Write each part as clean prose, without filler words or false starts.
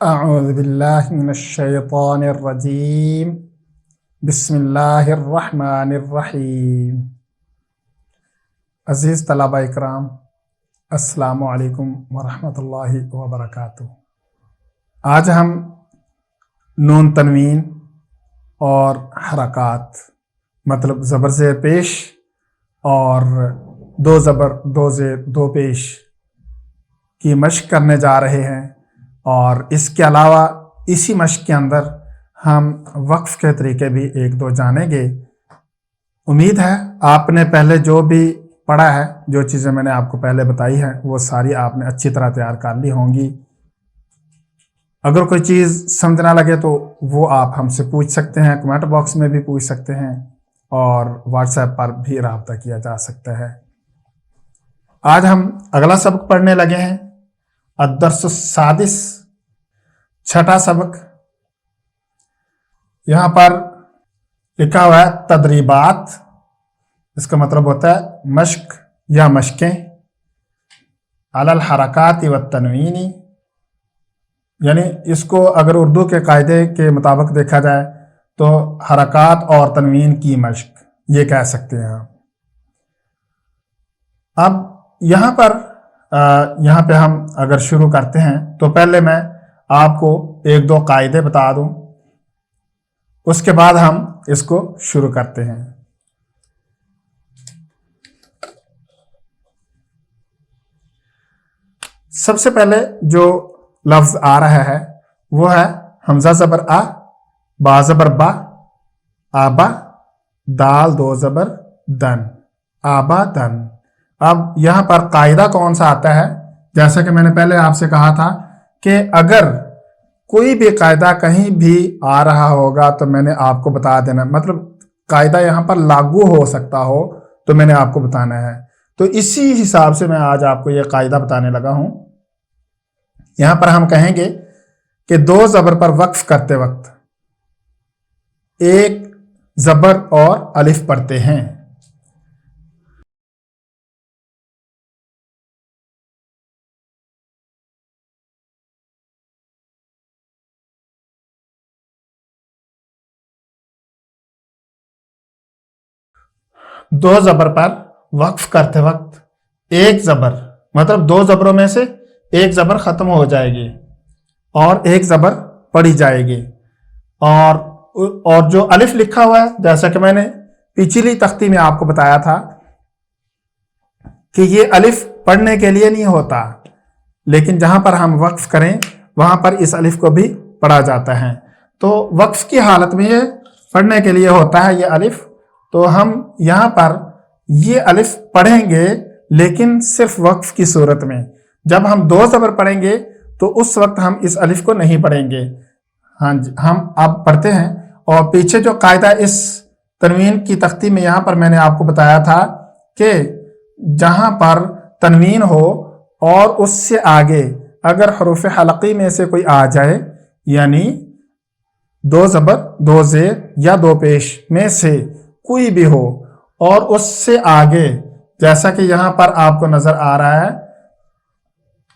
اعوذ باللہ من الشیطان الرجیم بسم اللہ الرحمن الرحیم۔ عزیز طلبہ اکرام، السلام علیکم ورحمۃ اللہ وبرکاتہ۔ آج ہم نون تنوین اور حرکات مطلب زبر زیر پیش اور دو زبر دو زیر دو پیش کی مشق کرنے جا رہے ہیں، اور اس کے علاوہ اسی مشق کے اندر ہم وقف کے طریقے بھی ایک دو جانیں گے۔ امید ہے آپ نے پہلے جو بھی پڑھا ہے، جو چیزیں میں نے آپ کو پہلے بتائی ہیں، وہ ساری آپ نے اچھی طرح تیار کر لی ہوں گی۔ اگر کوئی چیز سمجھ نہ لگے تو وہ آپ ہم سے پوچھ سکتے ہیں، کمنٹ باکس میں بھی پوچھ سکتے ہیں، اور واٹس ایپ پر بھی رابطہ کیا جا سکتا ہے۔ آج ہم اگلا سبق پڑھنے لگے ہیں، الدرس السادس، چھٹا سبق۔ یہاں پر لکھا ہوا ہے تدریبات، اس کا مطلب ہوتا ہے مشق یا مشقیں، علی الحرکات والتنوین، یعنی اس کو اگر اردو کے قاعدے کے مطابق دیکھا جائے تو حرکات اور تنوین کی مشق یہ کہہ سکتے ہیں آپ۔ اب یہاں پہ ہم اگر شروع کرتے ہیں تو پہلے میں آپ کو ایک دو قاعدے بتا دوں، اس کے بعد ہم اس کو شروع کرتے ہیں۔ سب سے پہلے جو لفظ آ رہا ہے وہ ہے حمزہ زبر آ، با زبر با، آبا، دال دو زبر دن، آبا دن۔ اب یہاں پر قاعدہ کون سا آتا ہے؟ جیسا کہ میں نے پہلے آپ سے کہا تھا کہ اگر کوئی بھی قاعدہ کہیں بھی آ رہا ہوگا تو میں نے آپ کو بتا دینا، مطلب قاعدہ یہاں پر لاگو ہو سکتا ہو تو میں نے آپ کو بتانا ہے۔ تو اسی حساب سے میں آج آپ کو یہ قاعدہ بتانے لگا ہوں۔ یہاں پر ہم کہیں گے کہ دو زبر پر وقف کرتے وقت ایک زبر اور الف پڑھتے ہیں۔ دو زبر پر وقف کرتے وقت ایک زبر، مطلب دو زبروں میں سے ایک زبر ختم ہو جائے گی اور ایک زبر پڑھی جائے گی، اور جو الف لکھا ہوا ہے، جیسا کہ میں نے پچھلی تختی میں آپ کو بتایا تھا کہ یہ الف پڑھنے کے لیے نہیں ہوتا، لیکن جہاں پر ہم وقف کریں وہاں پر اس الف کو بھی پڑھا جاتا ہے۔ تو وقف کی حالت میں یہ پڑھنے کے لیے ہوتا ہے یہ الف، تو ہم یہاں پر یہ الف پڑھیں گے لیکن صرف وقف کی صورت میں۔ جب ہم دو زبر پڑھیں گے تو اس وقت ہم اس الف کو نہیں پڑھیں گے۔ ہاں جی، ہم اب پڑھتے ہیں، اور پیچھے جو قاعدہ اس تنوین کی تختی میں یہاں پر میں نے آپ کو بتایا تھا کہ جہاں پر تنوین ہو اور اس سے آگے اگر حروف حلقی میں سے کوئی آ جائے، یعنی دو زبر دو زیر یا دو پیش میں سے کوئی بھی ہو، اور اس سے آگے جیسا کہ یہاں پر آپ کو نظر آ رہا ہے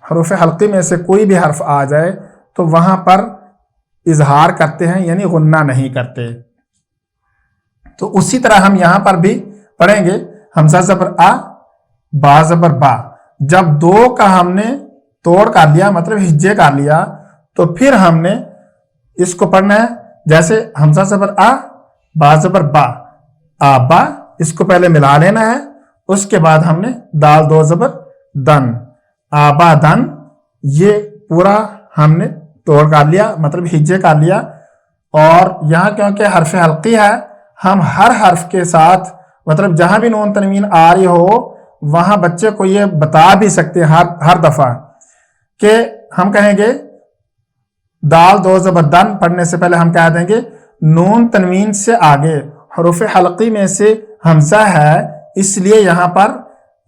حروف حلقی میں سے کوئی بھی حرف آ جائے تو وہاں پر اظہار کرتے ہیں، یعنی غنہ نہیں کرتے۔ تو اسی طرح ہم یہاں پر بھی پڑھیں گے حمزہ زبر آ، با زبر با۔ جب دو کا ہم نے توڑ کر لیا، مطلب ہجے کر لیا، تو پھر ہم نے اس کو پڑھنا ہے جیسے حمزہ زبر آ، با زبر با، آبا، اس کو پہلے ملا لینا ہے، اس کے بعد ہم نے دال دو زبر دن، آبا دن، یہ پورا ہم نے توڑ کر لیا، مطلب ہجے کر لیا۔ اور یہاں کیونکہ حرف حلقی ہے، ہم ہر حرف کے ساتھ مطلب جہاں بھی نون تنوین آ رہی ہو وہاں بچے کو یہ بتا بھی سکتے ہیں ہر دفعہ کہ ہم کہیں گے دال دو زبر دن پڑھنے سے پہلے ہم کہہ دیں گے نون تنوین سے آگے حروف حلقی میں سے حمزہ ہے، اس لیے یہاں پر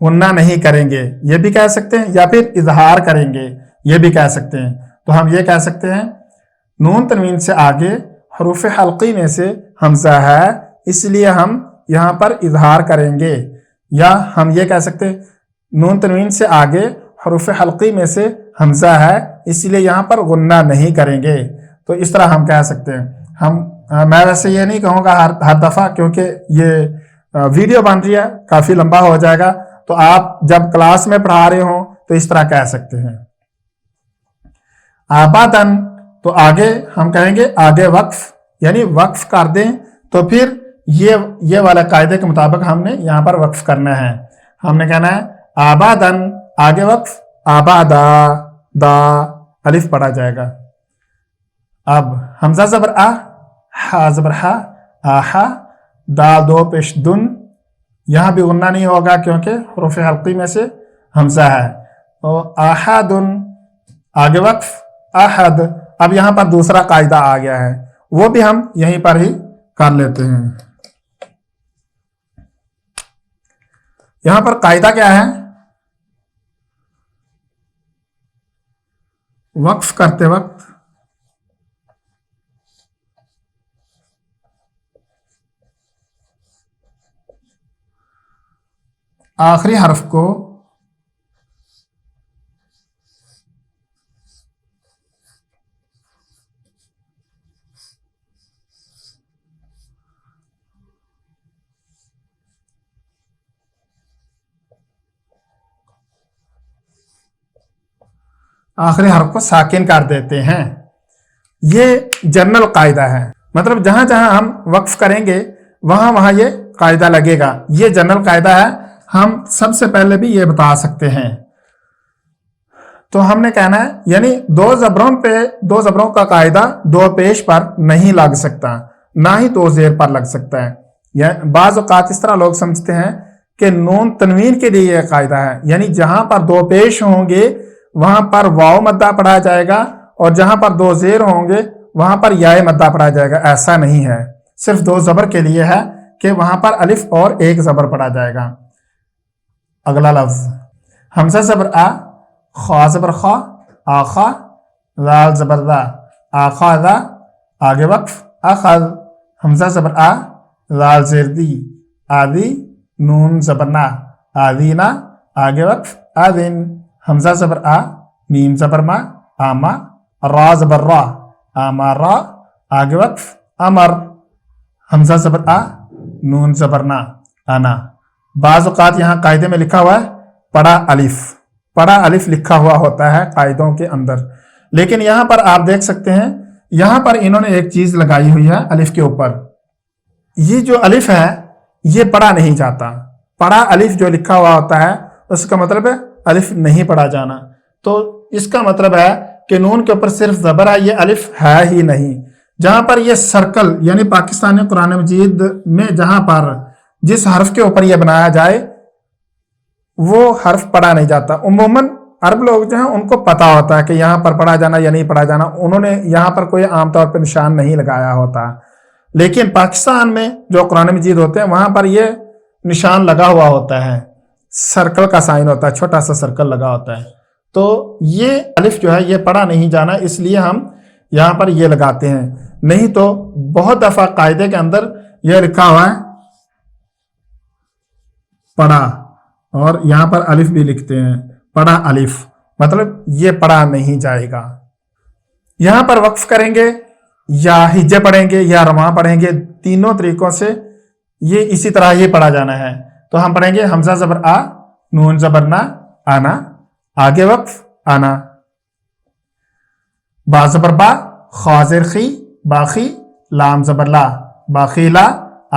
غنہ نہیں کریں گے، یہ بھی کہہ سکتے ہیں، یا پھر اظہار کریں گے، یہ بھی کہہ سکتے ہیں۔ تو ہم یہ کہہ سکتے ہیں نون تنوین سے آگے حروف حلقی میں سے حمزہ ہے، اس لیے ہم یہاں پر اظہار کریں گے، یا ہم یہ کہہ سکتے ہیں نون تنوین سے آگے حروف حلقی میں سے حمزہ ہے، اس لیے یہاں پر غنہ نہیں کریں گے. تو اس طرح ہم کہہ سکتے ہیں. میں ویسے یہ نہیں کہوں گا ہر دفعہ، کیونکہ یہ ویڈیو بن رہی ہے، کافی لمبا ہو جائے گا. تو آپ جب کلاس میں پڑھا رہے ہوں تو اس طرح کہہ سکتے ہیں. آبادن، تو آگے ہم کہیں گے آگے وقف، یعنی وقف کر دیں تو پھر یہ والے قاعدے کے مطابق ہم نے یہاں پر وقف کرنا ہے. ہم نے کہنا ہے آبادن آگے وقف، آبادا دا الف پڑھا جائے گا. اب حمزہ زبر آ، ہا زبر ہا، آہا، دال دو پیش دن، یہاں بھی غنہ نہیں ہوگا کیونکہ حروف حلقی میں سے حمزہ ہے. تو آہدن آگے وقف، احد. اب یہاں پر دوسرا قاعدہ آ گیا ہے، وہ بھی ہم یہیں پر ہی کر لیتے ہیں. یہاں پر قاعدہ کیا ہے؟ وقف کرتے وقت آخری حرف کو ساکن کر دیتے ہیں. یہ جنرل قاعدہ ہے، مطلب جہاں جہاں ہم وقف کریں گے وہاں یہ قاعدہ لگے گا. یہ جنرل قاعدہ ہے، ہم سب سے پہلے بھی یہ بتا سکتے ہیں. تو ہم نے کہنا ہے یعنی دو زبروں کا قاعدہ دو پیش پر نہیں لگ سکتا، نہ ہی دو زیر پر لگ سکتا ہے. بعض اوقات اس طرح لوگ سمجھتے ہیں کہ نون تنوین کے لیے یہ قاعدہ ہے، یعنی جہاں پر دو پیش ہوں گے وہاں پر واو مدہ پڑھا جائے گا، اور جہاں پر دو زیر ہوں گے وہاں پر یائے مدہ پڑھا جائے گا. ایسا نہیں ہے، صرف دو زبر کے لیے ہے کہ وہاں پر الف اور ایک زبر پڑھا جائے گا. اگلا لفظ حمزہ زبر آ، خا زبر خا، آخا، لال زبر دا، آخا دا آگے وقف، اخذ. حمزہ زبر آ، لال زیر دی، آدی، نون زبر نا، آدینا آگے وقف، آدین. حمزہ زبر آ، میم زبر ما، آما، را زبر را، آمارا آگے وقف، امر. حمزہ زبر آ، نون زبر نا، انا. بعض اوقات یہاں قاعدے میں لکھا ہوا ہے پڑا الف لکھا ہوا ہوتا ہے قاعدوں کے اندر، لیکن یہاں پر آپ دیکھ سکتے ہیں یہاں پر انہوں نے ایک چیز لگائی ہوئی ہے الف کے اوپر. یہ جو الف ہے یہ پڑھا نہیں جاتا. پڑھا الف جو لکھا ہوا ہوتا ہے اس کا مطلب ہے الف نہیں پڑھا جانا. تو اس کا مطلب ہے کہ نون کے اوپر صرف زبر ہے، یہ الف ہے ہی نہیں. جہاں پر یہ سرکل یعنی پاکستانی قرآن مجید میں جہاں پر جس حرف کے اوپر یہ بنایا جائے وہ حرف پڑھا نہیں جاتا. عموماً عرب لوگ جو ہیں ان کو پتا ہوتا ہے کہ یہاں پر پڑھا جانا یا نہیں پڑھا جانا، انہوں نے یہاں پر کوئی عام طور پہ نشان نہیں لگایا ہوتا. لیکن پاکستان میں جو قرآن مجید ہوتے ہیں وہاں پر یہ نشان لگا ہوا ہوتا ہے، سرکل کا سائن ہوتا ہے، چھوٹا سا سرکل لگا ہوتا ہے. تو یہ الف جو ہے یہ پڑھا نہیں جانا، اس لیے ہم یہاں پر یہ لگاتے ہیں. نہیں تو بہت دفعہ قاعدے کے اندر یہ لکھا ہوا ہے پڑھا، اور یہاں پر الف بھی لکھتے ہیں پڑھا الف، مطلب یہ پڑھا نہیں جائے گا. یہاں پر وقف کریں گے یا ہجے پڑھیں گے یا رواں پڑھیں گے، تینوں طریقوں سے یہ اسی طرح یہ پڑھا جانا ہے. تو ہم پڑھیں گے حمزہ زبر آ، نون زبر نا، آنا آگے وقف، آنا. با زبر با، خا زیر خی، باخی، لام زبر لا، باخیلا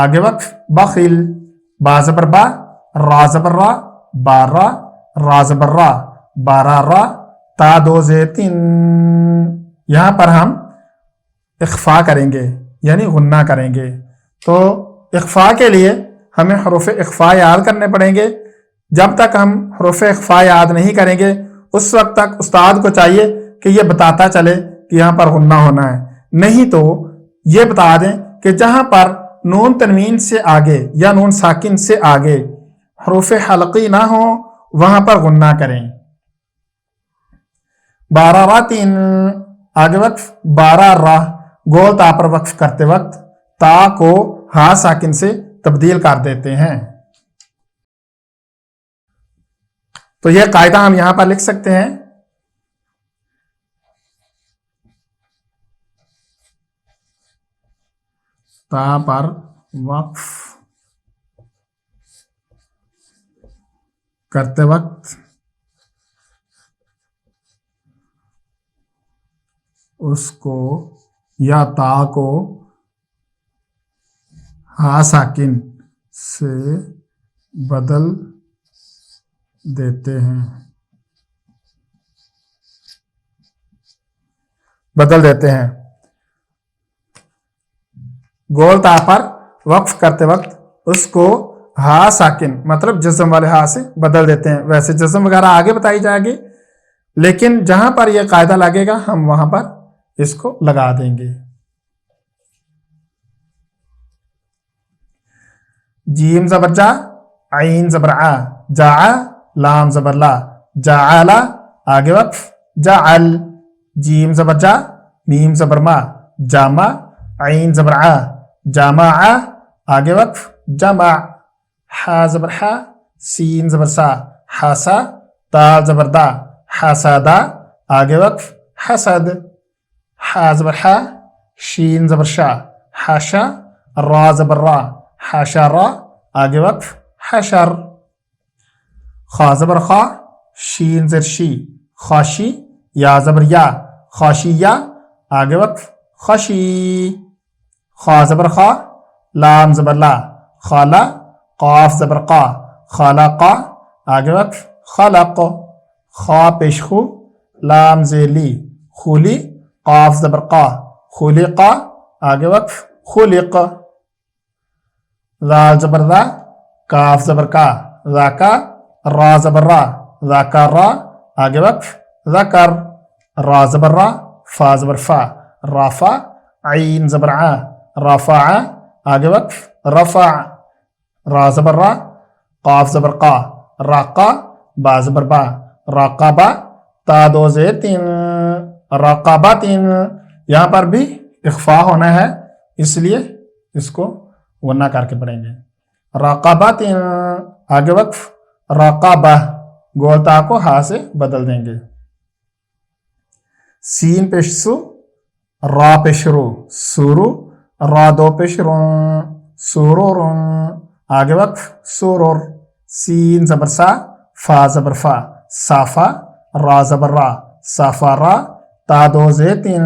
آگے وقف، بخیل. با زبر با، را زبر را، بارا، را زبر را، بارا را، تا دو زیر تین. یہاں پر ہم اخفا کریں گے یعنی غنہ کریں گے. تو اخفا کے لیے ہمیں حروف اخفا یاد کرنے پڑیں گے. جب تک ہم حروف اخفا یاد نہیں کریں گے اس وقت تک استاد کو چاہیے کہ یہ بتاتا چلے کہ یہاں پر غنہ ہونا ہے، نہیں تو یہ بتا دیں کہ جہاں پر نون تنوین سے آگے یا نون ساکن سے آگے حروف حلقی نہ ہوں وہاں پر غنہ کریں. بارہ را تین آگے وقف، بارہ راہ. گول تا پر وقف کرتے وقت تا کو ہا ساکن سے تبدیل کر دیتے ہیں. تو یہ قاعدہ ہم یہاں پر لکھ سکتے ہیں، تا پر وقف کرتے وقت اس کو یا تا کو ہا ساکن سے بدل دیتے ہیں، گول تا پر وقف کرتے وقت اس کو ہا ساکن مطلب جزم والے ہا سے بدل دیتے ہیں. ویسے جزم وغیرہ آگے بتائی جائے گی، لیکن جہاں پر یہ قاعدہ لگے گا ہم وہاں پر اس کو لگا دیں گے. جیم زبر جا، عین زبر آ، جا، لام زبر لا، جعل، آگے وقف، جعل. جیم زبر جا، میم زبر ما، جامع، عین زبر آ، جامع، آگے وقف، جمع. حا زبر حا، سین زبر سا، حاسا، دال زبر دا، حاسدا، آگے وقف، حسد. حا زبر حا، شین زبر شا، حاشا، را زبر را، حاشا، آگے وقف، حشر. خا زبر خا، شین زر شی، خاشی، یا زبر یا، خاشیہ، آگے وقف، خشی. خا زبر خا، لام زبر لا، خالا، قاف زبر قا، خالقا، آگے وقف، خلق. خا پیش خو، لام زیلی، خولی، قاف زبر قا، خلقا، آگے وقف، خلق. ذال زبر ذا، کاف زبر کا، ذاکا، را زبر را، ذاکرا، آگے وقف، ذکر. را زبر را، فا زبر فا، رافع. عین زبر ع، رفع، آگے وقف، رفع. را زبر را، قاف زبر قا، راقا، با زبر با، راقبا، تا دو زیر تین، راقباتن. یہاں پر بھی اخفاء ہونا ہے، اس لیے اس کو غنہ کر کے پڑھیں گے. راقباتن، آگے وقف، راقبہ، گول تا کو ہا سے بدل دیں گے. سین پیش سو، را پیش رو، سورو، را دو پیش رون، سورورن، آگے وقف، سورور. سین زبر سا، فا زبر فا، صافا، را زبر را، صافارا، تا دو زیتن،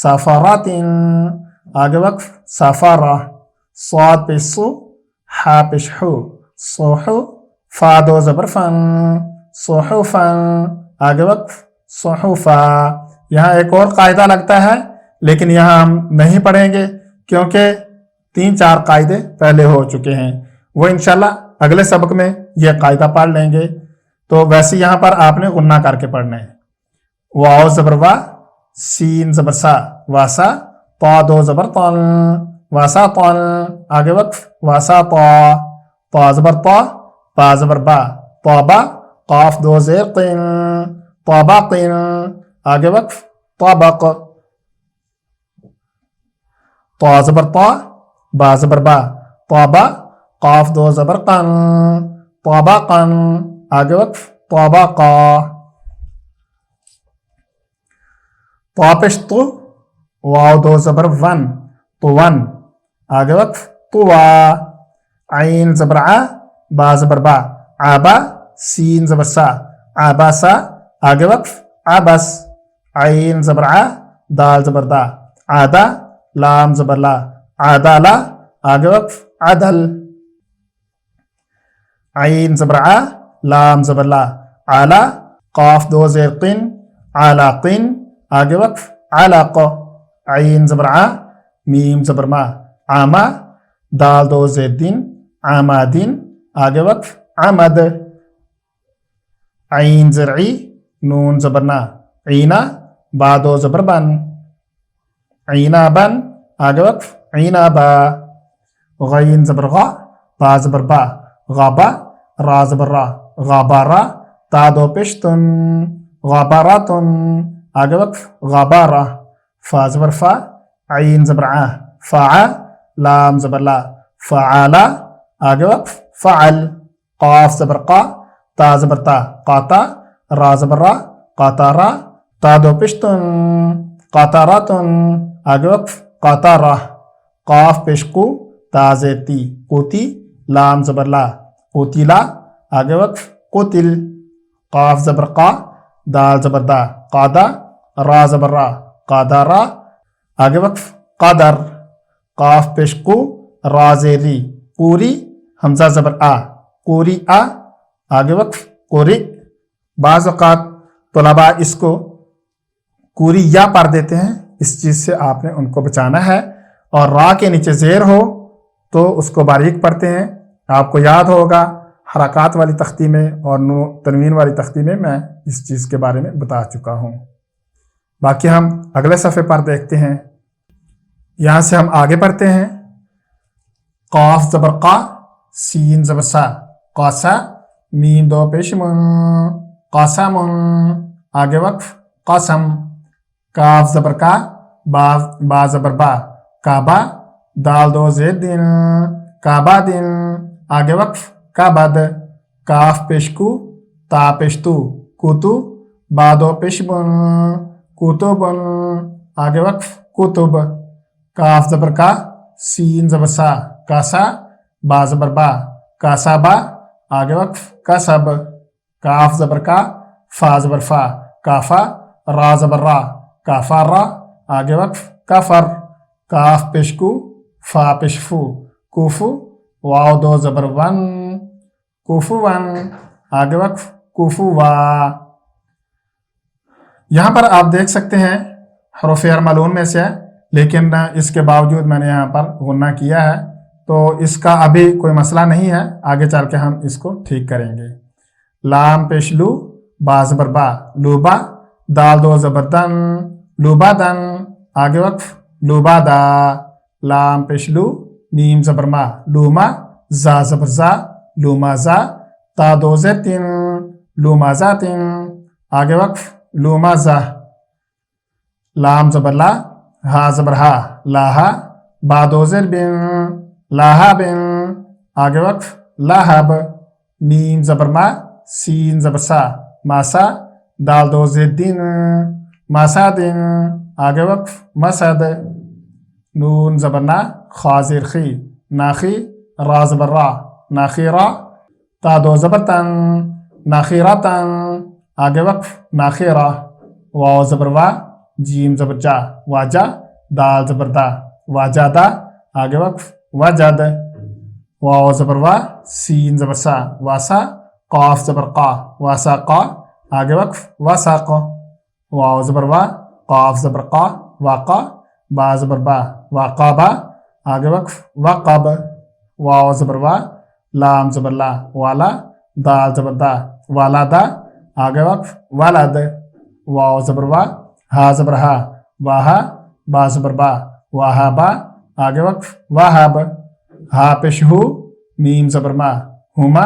صافاراتن، آگے وقف، صافارا. صاد پیش سو، حا پیش حو، صوحو، فا دو زبر فن، صوحوفن، آگے وقف، صحفا. یہاں ایک اور قاعدہ لگتا ہے لیکن یہاں ہم نہیں پڑھیں گے کیونکہ 3-4 قاعدے پہلے ہو چکے ہیں، وہ انشاءاللہ اگلے سبق میں یہ قاعدہ پڑھ لیں گے. تو ویسے یہاں پر آپ نے غنہ کر کے پڑھنا ہے. واو زبر وا، سین زبر سا، واسا، طا دو زبر طن، واسا طن، آگے وقف، واسا طا. طا زبر طا، با زبر با، طابا، قاف دو زیر قن، طابقن، آگے وقف، طابق. طا زبر طا، با زبر با، طابا، قاف دو زبر قن، طابقن، آگے وقف، طابقا. طا پیش تو، واو دو زبر ون، طون، آگے وقف، طوا. عین زبر ع، با زبر با، عابا، سین زبر سا، عاباسا، آگے وقف، عبس. عین زبر ع، دال زبر دا، عادا، لام زبر لا، عادالا، آگے وقف، عدل. عین زبر ع، لام زبر لا، عالا، قاف دو زیر قن، عالاقن، آگے وقف، علاق. عین زبر ع، میم زبر ما، عاما، دال دو زیر دن، عامادن، آگے وقف، عمد. عین زرعی، نون زبر نا، عینا، با دو زبر بن، عینابن، آگے وقف، عینابا. غین زبر غا، با زبر با، غابا، را زبر را، غابارا، تا دو پشتن، غاباراتن، آگے وقف، غابارا. فا زبر فا، عین زبر ع، فاع، لام زبر لا، فعالا، آگے وقف، فعل. قاف زبر قا، تا زبر تا قاتا را زبر را قاتارا تا دو پیش تن قاتاراتن آگے وقف قاتارا قاف پیش قو تا زیر تی قوتی لام زبر لا قوتیلا آگے وقف قوتل قاف زبر قا دال زبر دا قادا را زبر را قادارا آگے وقف قادر قاف پیش قو را زیر ری قوری حمزہ زبر آ قوری آ آگے وقف قوری بعض اوقات طلباء اس کو قوری یا پڑھ دیتے ہیں، اس چیز سے آپ نے ان کو بچانا ہے، اور را کے نیچے زیر ہو تو اس کو باریک پڑھتے ہیں۔ آپ کو یاد ہوگا حرکات والی تختی میں اور تنوین والی تختی میں اس چیز کے بارے میں بتا چکا ہوں۔ باقی ہم اگلے صفحے پر دیکھتے ہیں۔ یہاں سے ہم آگے پڑھتے ہیں۔ قاف زبر قا سین زبر سا قاسا میم دو پیش من قاسم آگے وقف قاسم کاف زبر کا با زبر با کعبہ دال دو زید دن کعبہ دن آگے وقف کعبد کاف پیش کو تا پیش تو کوتو با دو پیش بن کوتوبن آگے وقف کوتب کاف زبر کا سین زبر سا کاسا با زبر با کاسا با آگے وقف کسب کاف زبر کا فا زبر فا کافا را زبر را کافا را آگے وقف کفر کاف پیش کو فا پیش فو کوفو واو دو زبر ون کوفو ون آگے وقف کوفو وا۔ یہاں پر آپ دیکھ سکتے ہیں حروف ارملون میں سے، لیکن اس کے باوجود میں نے یہاں پر غنہ کیا ہے، تو اس کا ابھی کوئی مسئلہ نہیں ہے، آگے چل کے ہم اس کو ٹھیک کریں گے۔ لام پیش لو با زبر با لوبا دال دو زبر دن لوبا دن آگے وقف لوبا دا لام پیش لو میم زبر ما لوما زا زبر زا لوما زا تا دو زیر تین لوما زا تین آگے وقف لوما زا لام زبر لا ہا زبر ہا لاہا با دو زیر بن لاہا بن آگے وقف لاہب میم زبر ما سین زبر سا ماسا دال دو زید دن ماسا دن آگے وقف مسد نون زبر نا خا زیر خی ناخی را زبر را ناخیرا تا دو زبر تن ناخیراتن آگے وقف ناخیرا واو زبر وا جیم زبر جا واجا دال زبر دا واجادا آگے وقف وجد واو زبر وا سین زبر سا واسا قاف زبر قا واسا قا آگے وقف واساق واو زبر وا قاف زبر قا واقا با زبر با واقابا آگے وقف وقب واو زبر وا لام زبر لا والا دال زبر دا والا دا آگے وقف والد واو زبر وا ہا زبر ہا واہا با زبر با واہا با آگے وقف واہب ہا پیش ہو میم زبر ما ہما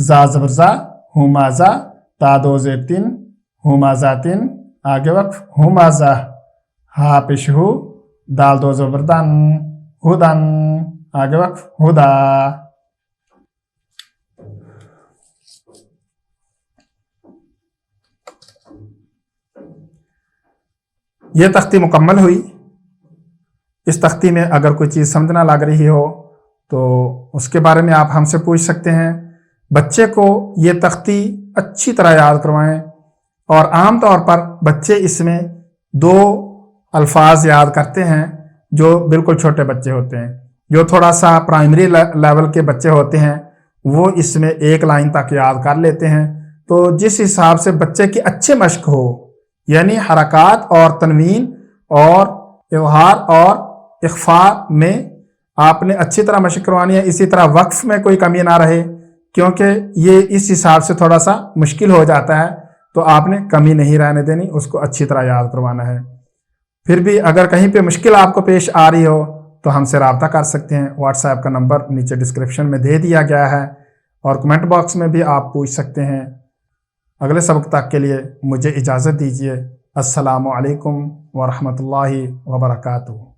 زا زبر زا ہما زا تا دو زیر تین ہما زا تین آگے وقف ہما زا ہا پیش ہو دال دو زبر دن ہدن آگے وقف ہدا۔ یہ تختی مکمل ہوئی۔ اس تختی میں اگر کوئی چیز سمجھنا لگ رہی ہو تو اس کے بارے میں آپ ہم سے پوچھ سکتے ہیں۔ بچے کو یہ تختی اچھی طرح یاد کروائیں، اور عام طور پر بچے اس میں 2 الفاظ یاد کرتے ہیں جو بالکل چھوٹے بچے ہوتے ہیں۔ جو تھوڑا سا پرائمری لیول کے بچے ہوتے ہیں وہ اس میں 1 لائن تک یاد کر لیتے ہیں۔ تو جس حساب سے بچے کی اچھے مشق ہو، یعنی حرکات اور تنوین اور اظہار اور اخفاء میں آپ نے اچھی طرح مشق کروانی ہے، اسی طرح وقف میں کوئی کمی نہ رہے، کیونکہ یہ اس حساب سے تھوڑا سا مشکل ہو جاتا ہے، تو آپ نے کمی نہیں رہنے دینی، اس کو اچھی طرح یاد کروانا ہے۔ پھر بھی اگر کہیں پہ مشکل آپ کو پیش آ رہی ہو تو ہم سے رابطہ کر سکتے ہیں۔ واٹس ایپ کا نمبر نیچے ڈسکرپشن میں دے دیا گیا ہے، اور کمنٹ باکس میں بھی آپ پوچھ سکتے ہیں۔ اگلے سبق تک کے لیے مجھے اجازت دیجیے۔ السلام علیکم ورحمۃ اللہ وبرکاتہ۔